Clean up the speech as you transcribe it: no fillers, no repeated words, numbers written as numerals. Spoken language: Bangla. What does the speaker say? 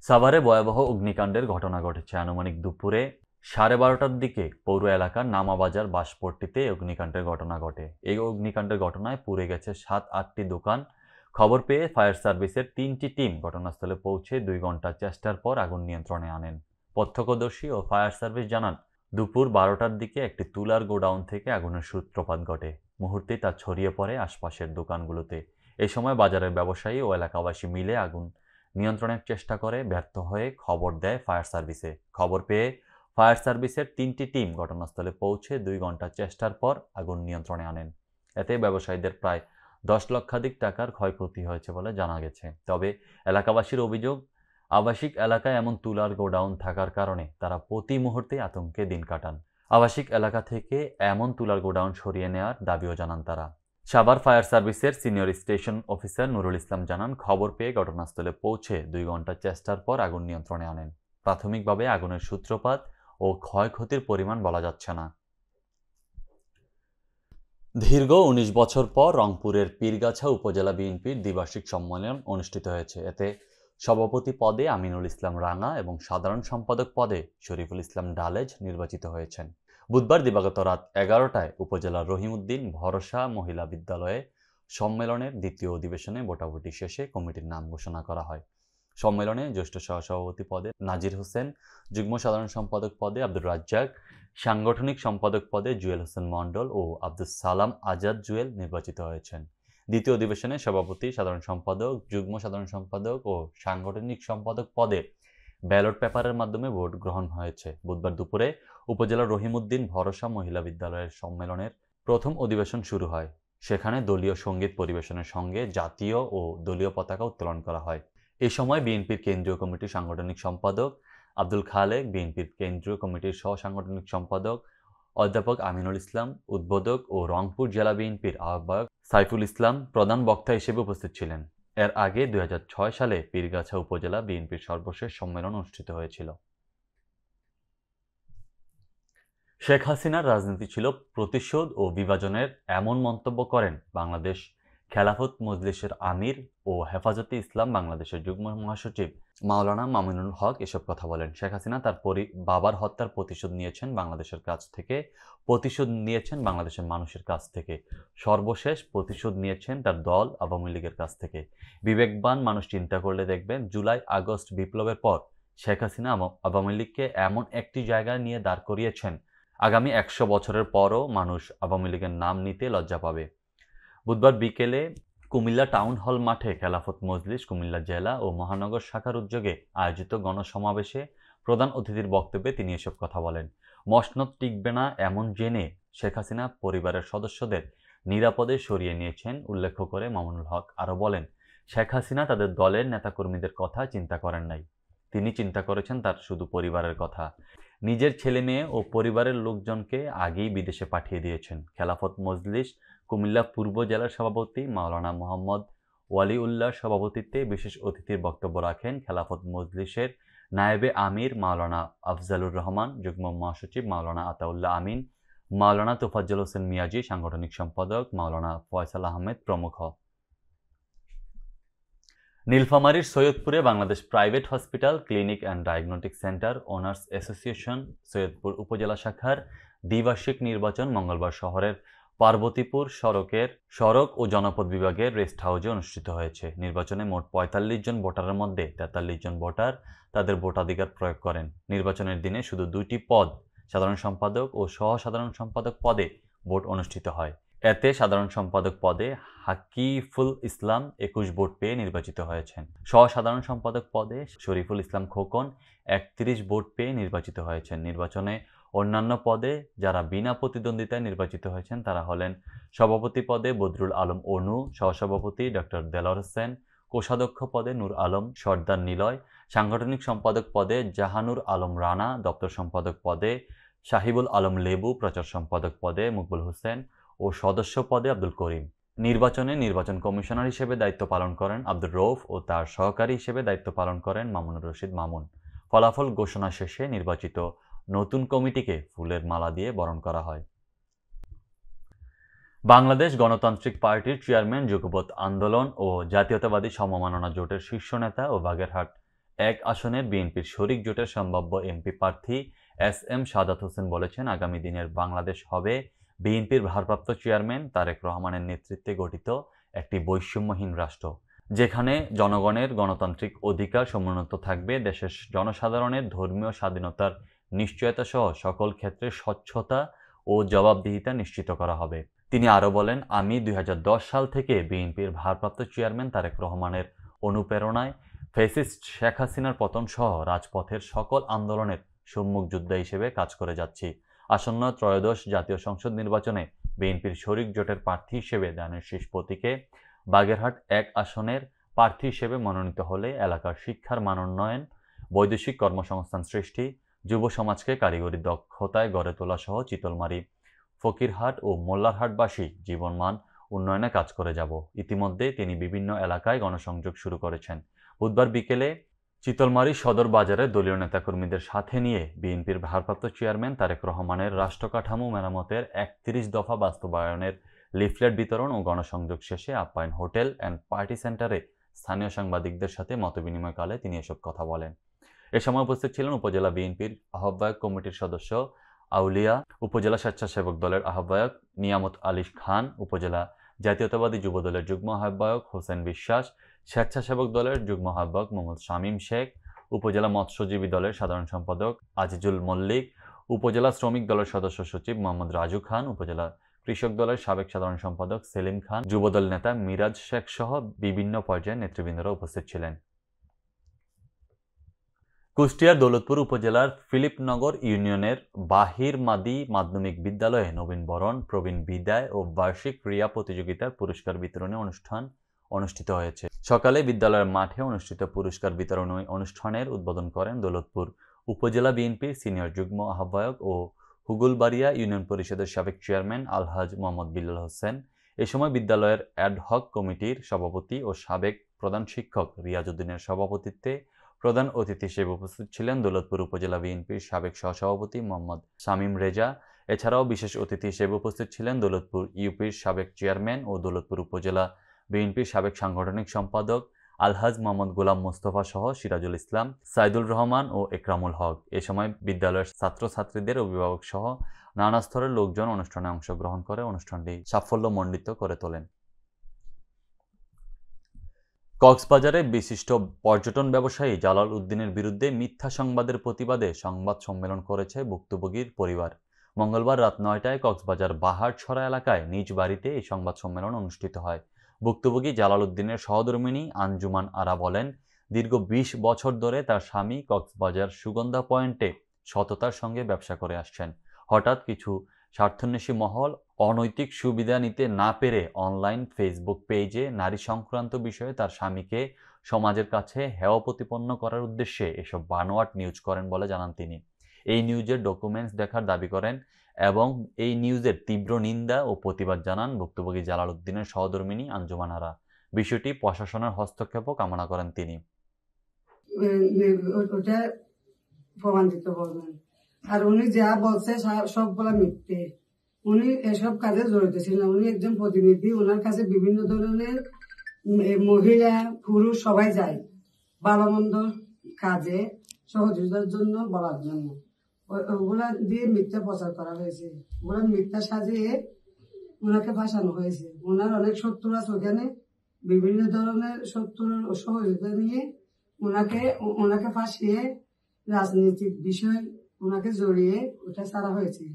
সাভারে ভয়াবহ অগ্নিকাণ্ডের ঘটনা ঘটেছে আনুমানিক দুপুরে 12:30টার দিকে পৌর এলাকার নামাবাজার বাসপট্টিতে অগ্নিকাণ্ডের ঘটনা ঘটে। এই অগ্নিকাণ্ডের ঘটনায় পুড়ে গেছে 7-8টি দোকান। খবর পেয়ে ফায়ার সার্ভিসের 3টি টিম ঘটনাস্থলে পৌঁছে 2 ঘন্টা চেষ্টার পর আগুন নিয়ন্ত্রণে আনেন। প্রত্যক্ষদর্শী ও ফায়ার সার্ভিস জানান, দুপুর 12টার দিকে একটি তুলার গোডাউন থেকে আগুনের সূত্রপাত ঘটে। মুহূর্তেই তা ছড়িয়ে পড়ে আশপাশের দোকানগুলোতে। এই সময় বাজারের ব্যবসায়ী ও এলাকাবাসী মিলে আগুন নিয়ন্ত্রণের চেষ্টা করে ব্যর্থ হয়ে খবর দেয় ফায়ার সার্ভিসে। খবর পেয়ে ফায়ার সার্ভিসের 3টি টিম ঘটনাস্থলে পৌঁছে 2 ঘন্টা চেষ্টার পর আগুন নিয়ন্ত্রণে আনেন। এতে ব্যবসায়ীদের প্রায় 10 লক্ষাধিক টাকার ক্ষয়ক্ষতি হয়েছে বলে জানা গেছে। তবে এলাকাবাসীর অভিযোগ, আবাসিক এলাকায় এমন তুলার গোডাউন থাকার কারণে তারা প্রতি মুহূর্তে আতঙ্কে দিন কাটান। আবাসিক এলাকা থেকে এমন তুলার গোডাউন সরিয়ে নেওয়ার দাবিও জানান তারা। সাভার ফায়ার সার্ভিসের senior station officer Nurul Islam জানান, খবর পেয়ে ঘটনাস্থলে পৌঁছে 2 ঘন্টা চেষ্টার পর আগুন নিয়ন্ত্রণে আনেন। প্রাথমিকভাবে আগুনের সূত্রপাত ও ক্ষয়ক্ষতির পরিমাণ বলা যাচ্ছে না। দীর্ঘ 19 বছর পর রংপুরের পীরগাছা উপজেলা বিএনপির দ্বিবার্ষিক সম্মেলন অনুষ্ঠিত হয়েছে। এতে সভাপতি পদে আমিনুল ইসলাম রাঙা এবং সাধারণ সম্পাদক পদে শরীফুল ইসলাম ডালেজ নির্বাচিত হয়েছেন। বুধবার দিবাগত রাত 11টায় উপজেলার রহিমউদ্দিন ভরসা মহিলা বিদ্যালয়ে সম্মেলনের দ্বিতীয় অধিবেশনে ভোটাভুটি শেষে কমিটির নাম ঘোষণা করা হয়। সম্মেলনে জ্যেষ্ঠ সহসভাপতি পদে নাজির হোসেন, যুগ্ম সাধারণ সম্পাদক পদে আব্দুর রাজ্জাক, সাংগঠনিক সম্পাদক পদে জুয়েল হোসেন মণ্ডল ও আব্দুস সালাম আজাদ জুয়েল নির্বাচিত হয়েছেন। দ্বিতীয় অধিবেশনে সভাপতি, সাধারণ সম্পাদক, যুগ্ম সাধারণ সম্পাদক ও সাংগঠনিক সম্পাদক পদে ব্যালট পেপারের মাধ্যমে ভোট গ্রহণ হয়েছে। বুধবার দুপুরে উপজেলার রহিমউদ্দিন ভরসা মহিলা বিদ্যালয়ের সম্মেলনের প্রথম অধিবেশন শুরু হয়। সেখানে দলীয় সঙ্গীত পরিবেশনের সঙ্গে জাতীয় ও দলীয় পতাকা উত্তোলন করা হয়। এ সময় বিএনপির কেন্দ্রীয় কমিটির সাংগঠনিক সম্পাদক আব্দুল খালেক, বিএনপির কেন্দ্রীয় কমিটির সহ সাংগঠনিক সম্পাদক অধ্যাপক আমিনুল ইসলাম, উদ্বোধক ও রংপুর জেলা বিএনপির আহ্বায়ক সাইফুল ইসলাম প্রধান বক্তা হিসেবে উপস্থিত ছিলেন। এর আগে 2006 সালে পীরগাছা উপজেলা বিএনপির সর্বশেষ সম্মেলন অনুষ্ঠিত হয়েছিল। শেখ হাসিনার রাজনীতি ছিল প্রতিশোধ ও বিভাজনের, এমন মন্তব্য করেন বাংলাদেশ খেলাফত মজলিসের আমির ও হেফাজতে ইসলাম বাংলাদেশের যুগ্ম মহাসচিব মাওলানা মামুনুল হক। এসব কথা বলেন, শেখ হাসিনা তার বাবার হত্যার প্রতিশোধ নিয়েছেন বাংলাদেশের কাছ থেকে, প্রতিশোধ নিয়েছেন বাংলাদেশের মানুষের কাছ থেকে, সর্বশেষ প্রতিশোধ নিয়েছেন তার দল আওয়ামী লীগের কাছ থেকে। বিবেকবান মানুষ চিন্তা করলে দেখবেন, জুলাই আগস্ট বিপ্লবের পর শেখ হাসিনা আওয়ামী লীগকে এমন একটি জায়গায় নিয়ে দাঁড় করিয়েছেন, আগামী 100 বছরের পরও মানুষ আওয়ামী লীগের নাম নিতে লজ্জা পাবে। বুধবার বিকেলে কুমিল্লা টাউন হল মাঠে খেলাফত মজলিস কুমিল্লা জেলা ও মহানগর শাখার উদ্যোগে আয়োজিত গণসমাবেশে প্রধান অতিথির বক্তব্যে তিনি এসব কথা বলেন। মসনদ টিকবে না এমন জেনে শেখ হাসিনা পরিবারের সদস্যদের নিরাপদে সরিয়ে নিয়েছেন উল্লেখ করে মামুনুল হক আরও বলেন, শেখ হাসিনা তাদের দলের নেতাকর্মীদের কথা চিন্তা করেন নাই, তিনি চিন্তা করেছেন তার শুধু পরিবারের কথা। নিজের ছেলে মেয়ে ও পরিবারের লোকজনকে আগেই বিদেশে পাঠিয়ে দিয়েছেন। খেলাফত মজলিস কুমিল্লা পূর্ব জেলার সভাপতি মাওলানা মোহাম্মদ ওয়ালিউল্লাহর সভাপতিত্বে বিশেষ অতিথির বক্তব্য রাখেন খেলাফত মজলিসের নায়েবে আমির মাওলানা আফজালুর রহমান, যুগ্ম মহাসচিব মাওলানা আতাউল্লাহ আমিন, মাওলানা তোফাজ্জল হোসেন মিয়াজি, সাংগঠনিক সম্পাদক মাওলানা ফয়সাল আহমেদ প্রমুখ। নীলফামারীর সৈয়দপুরে Bangladesh private hospital, clinic and diagnostic centre owners association Saidpur upazila শাখার দ্বিবার্ষিক নির্বাচন মঙ্গলবার শহরের পার্বতীপুর সড়ক ও জনপদ বিভাগের রেস্ট হাউসে অনুষ্ঠিত হয়েছে। নির্বাচনে মোট 45 জন ভোটারের মধ্যে 43 জন ভোটার তাদের ভোটাধিকার প্রয়োগ করেন। নির্বাচনের দিনে শুধু 2টি পদ, সাধারণ সম্পাদক ও সহ সাধারণ সম্পাদক পদে ভোট অনুষ্ঠিত হয়। এতে সাধারণ সম্পাদক পদে হাকিফুল ইসলাম 21 ভোট পেয়ে নির্বাচিত হয়েছেন। সহ সাধারণ সম্পাদক পদে শরীফুল ইসলাম খোকন 31 ভোট পেয়ে নির্বাচিত হয়েছেন। নির্বাচনে অন্যান্য পদে যারা বিনা প্রতিদ্বন্দ্বিতায় নির্বাচিত হয়েছেন তারা হলেন সভাপতি পদে বদরুল আলম অনু, সহসভাপতি ডক্টর দেলোয়ার হোসেন, কোষাধ্যক্ষ পদে নূর আলম সর্দার নিলয়, সাংগঠনিক সম্পাদক পদে জাহানুর আলম রানা, দপ্তর সম্পাদক পদে সাহিবুল আলম লেবু, প্রচার সম্পাদক পদে মকবুল হোসেন ও সদস্য পদে আব্দুল করিম। নির্বাচনে নির্বাচন কমিশনার হিসেবে দায়িত্ব পালন করেন আব্দুর রৌফ ও তার সহকারী হিসেবে দায়িত্ব পালন করেন মামুনুর রশিদ মামুন। ফলাফল ঘোষণা শেষে নির্বাচিত নতুন কমিটিকে ফুলের মালা দিয়ে বরণ করা হয়। বাংলাদেশ গণতান্ত্রিক পার্টির চেয়ারম্যান যুগপৎ আন্দোলন ও জাতীয়তাবাদী সমমাননা জোটের শীর্ষ নেতা ও বাগেরহাট এক আসনের বিএনপির শরিক জোটের সম্ভাব্য এমপি প্রার্থী এস.এম. সাদাত হোসেন বলেছেন, আগামী দিনের বাংলাদেশ হবে বিএনপির ভারপ্রাপ্ত চেয়ারম্যান তারেক রহমানের নেতৃত্বে গঠিত একটি বৈষম্যহীন রাষ্ট্র, যেখানে জনগণের গণতান্ত্রিক অধিকার সমুন্নত থাকবে, দেশের জনসাধারণের ধর্মীয় স্বাধীনতার নিশ্চয়তা সহ সকল ক্ষেত্রে স্বচ্ছতা ও জবাবদিহিতা নিশ্চিত করা হবে। তিনি আরও বলেন, আমি ২০১০ সাল থেকে বিএনপির ভারপ্রাপ্ত চেয়ারম্যান তারেক রহমানের অনুপ্রেরণায় ফ্যাসিস্ট শেখ হাসিনার পতন সহ রাজপথের সকল আন্দোলনের সম্মুখ যোদ্ধা হিসেবে কাজ করে যাচ্ছি। আসন্ন ত্রয়োদশ জাতীয় সংসদ নির্বাচনে বিএনপির শরিক জোটের প্রার্থী হিসেবে ধানের শীষ প্রতীকে বাগেরহাট ১ আসনের প্রার্থী হিসেবে মনোনীত হলে এলাকার শিক্ষার মান উন্নয়ন, বৈদেশিক কর্মসংস্থান সৃষ্টি, যুব সমাজকে কারিগরি দক্ষতায় গড়ে তোলা সহ চিতলমারী, ফকিরহাট ও মোল্লারহাটবাসী জীবনমান উন্নয়নে কাজ করে যাব। ইতিমধ্যে তিনি বিভিন্ন এলাকায় গণসংযোগ শুরু করেছেন। বুধবার বিকেলে চিতলমারী সদর বাজারে দলীয় নেতাকর্মীদের সাথে নিয়ে বিএনপির ভারপ্রাপ্ত চেয়ারম্যান তারেক রহমানের রাষ্ট্রকাঠামো মেরামতের ৩১ দফা বাস্তবায়নের লিফলেট বিতরণ ও গণসংযোগ শেষে আপ্যায়ন হোটেল অ্যান্ড পার্টি সেন্টারে স্থানীয় সাংবাদিকদের সাথে মতবিনিময়কালে তিনি এসব কথা বলেন। এ সময় উপস্থিত ছিলেন উপজেলা বিএনপির আহ্বায়ক কমিটির সদস্য আউলিয়া, উপজেলা স্বেচ্ছাসেবক দলের আহ্বায়ক নিয়ামত আলী খান, উপজেলা জাতীয়তাবাদী যুব দলের যুগ্ম আহ্বায়ক হোসেন বিশ্বাস, স্বেচ্ছাসেবক দলের যুগ্ম আহ্বায়ক মোহাম্মদ শামীম শেখ, উপজেলা মৎস্যজীবী দলের সাধারণ সম্পাদক আজিজুল মল্লিক, উপজেলা শ্রমিক দলের সদস্য সচিব মোহাম্মদ রাজু খান, উপজেলা কৃষক দলের সাবেক সাধারণ সম্পাদক সেলিম খান, যুবদল নেতা মিরাজ শেখ সহ বিভিন্ন পর্যায়ের নেতৃবৃন্দরা উপস্থিত ছিলেন। কুষ্টিয়ার দৌলতপুর উপজেলার ফিলিপনগর ইউনিয়নের বাহির মাদি মাধ্যমিক বিদ্যালয়ে নবীনবরণ, প্রবীণ বিদায় ও বার্ষিক ক্রীড়া প্রতিযোগিতার পুরস্কার বিতরণী অনুষ্ঠান অনুষ্ঠিত হয়েছে। সকালে বিদ্যালয়ের মাঠে অনুষ্ঠিত পুরস্কার বিতরণী অনুষ্ঠানের উদ্বোধন করেন দৌলতপুর উপজেলা বিএনপির সিনিয়র যুগ্ম আহ্বায়ক ও হুগুলবাড়িয়া ইউনিয়ন পরিষদের সাবেক চেয়ারম্যান আলহাজ মোহাম্মদ বিল্লাল হোসেন। এ সময় বিদ্যালয়ের অ্যাডহক কমিটির সভাপতি ও সাবেক প্রধান শিক্ষক রিয়াজ উদ্দিনের সভাপতিত্বে প্রধান অতিথি হিসেবে উপস্থিত ছিলেন দৌলতপুর উপজেলা বিএনপির সাবেক সহসভাপতি মোহাম্মদ শামীম রেজা। এছাড়াও বিশেষ অতিথি হিসেবে উপস্থিত ছিলেন দৌলতপুর ইউপির সাবেক চেয়ারম্যান ও দৌলতপুর উপজেলা বিএনপির সাবেক সাংগঠনিক সম্পাদক আলহাজ মোহাম্মদ গোলাম মোস্তফা সহ সিরাজুল ইসলাম, সাইদুল রহমান ও একরামুল হক। এ সময় বিদ্যালয়ের ছাত্রছাত্রীদের অভিভাবক সহ নানা স্তরের লোকজন অনুষ্ঠানে অংশগ্রহণ করে অনুষ্ঠানটি সাফল্যমণ্ডিত করে তোলেন। কক্সবাজারে বিশিষ্ট পর্যটন ব্যবসায়ী জালাল উদ্দিনের বিরুদ্ধে মিথ্যা সংবাদের প্রতিবাদে সংবাদ সম্মেলন করেছে ভুক্তভোগীর পরিবার। মঙ্গলবার রাত ৯টায় কক্সবাজার বাহারছড়া এলাকায় নিজ বাড়িতে এই সংবাদ সম্মেলন অনুষ্ঠিত হয়। ভুক্তভোগী জালাল উদ্দিনের সহধর্মিণী আঞ্জুমান আরা বলেন, দীর্ঘ ২০ বছর ধরে তার স্বামী কক্সবাজার সুগন্ধা পয়েন্টে সততার সঙ্গে ব্যবসা করে আসছেন। হঠাৎ কিছু স্বার্থান্বেষী মহল অনৈতিক সুবিধা নিতে না পেরে অনলাইন ফেসবুক পেজে নারী সংক্রান্ত বিষয়ে তার স্বামীকে সমাজের কাছে হেয় প্রতিপন্ন করার উদ্দেশ্যে এসব বানোয়াট নিউজ করেন বলে জানান তিনি। এই নিউজের ডকুমেন্টস দেখার দাবি করেন এবং এই নিউজের তীব্র নিন্দা ও প্রতিবাদ জানান ভুক্তভোগী জালাল উদ্দিনের সহধর্মিণী আঞ্জুমান আরা। বিষয়টি প্রশাসনের হস্তক্ষেপও কামনা করেন তিনি। প্রমাণিত বলবেন, আর উনি যা বলছে সবগুলা মিথ্যে। উনি এসব কাজে জড়িত ছিলেন। উনি একজন প্রতিনিধি, ওনার কাছে বিভিন্ন ধরনের মহিলা পুরুষ সবাই যায় ভালো মন্দ কাজে সহযোগিতার জন্য, বলার জন্য। ওগুলা দিয়ে মিথ্যা প্রচার করা হয়েছে, ওগুলা মিথ্যা সাজিয়ে ওনাকে ফাঁসানো হয়েছে। ওনার অনেক শত্রু আছে ওখানে, বিভিন্ন ধরনের শত্রুর সহযোগিতা নিয়ে ওনাকে ফাঁসিয়ে রাজনৈতিক বিষয় ওনাকে জড়িয়ে ওটা ছাড়া হয়েছে।